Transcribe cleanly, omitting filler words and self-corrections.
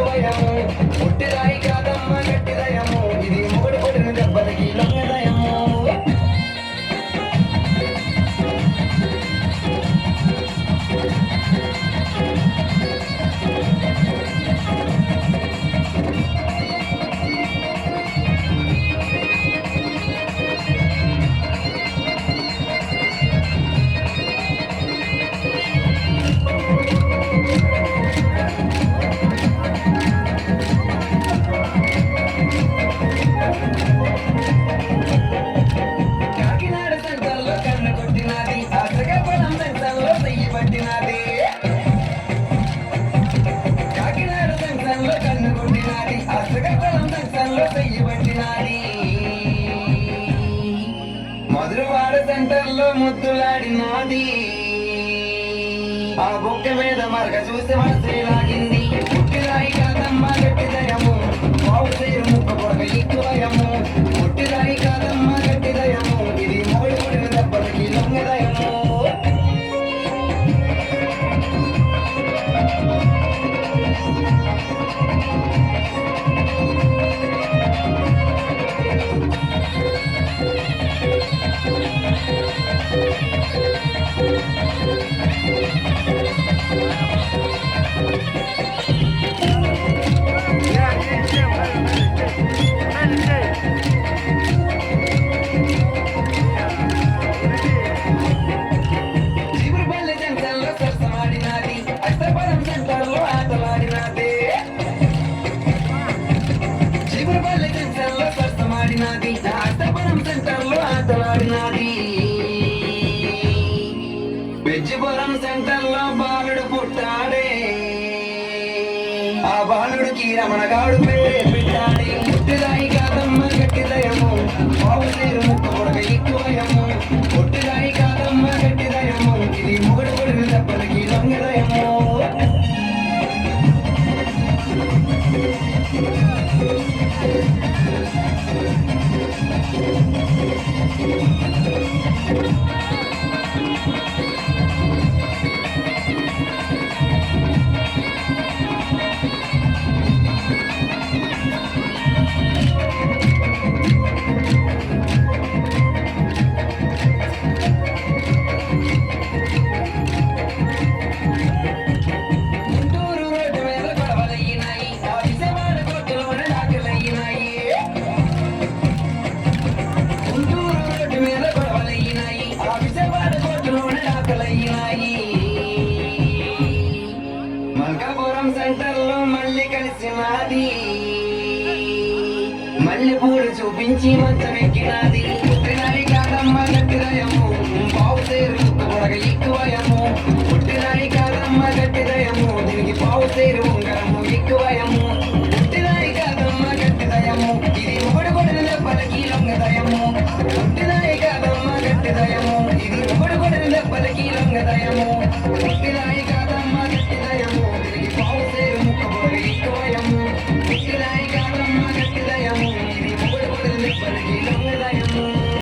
ఎక్కువయము పుట్టిరాయి కాదమ్మ గట్టిదయము ఇది మొగుడు కొట్టిన దెబ్బలకి లొంగదయము మధురవాడ సెంటర్లో ముద్దులాడినాది ఆ బొక్క మీద మరక చూస్తే మనసు లాగింది పుట్టిరాయి కాదమ్మ గట్టిదయము బావు సేరు ముక్క కొడక ఎక్కువయము పుట్టిరాయి కాదమ్మ గట్టిదయము ఇది మొగుడు కొడిన దెబ్బలకి లొంగదయము బెజ్జిపురం సెంటర్లో బాలుడు పుట్టాడే ఆ బాలుడికి రమణగాడు పెట్టాడే పుట్టిరాయి కాదమ్మ గట్టిదయము బావు సేరు ముక్క కొడక ఎక్కువయము పుట్టిరాయి కాదమ్మ గట్టిదయము ఇది మొగుడు కొడిన దెబ్బలకి లొంగదయము మల్కాపురం సెంటర్లో మళ్ళీ కలిసినది మళ్ళీ పూలు చూపించి మంచం ఎక్కినది పుట్టినాయి కాదమ్మ గట్టిదయము బావు సేరు కొడక ఎక్కువయము పుట్టినాయి కాదమ్మ గట్టిదయము దీనికి బావు సేరు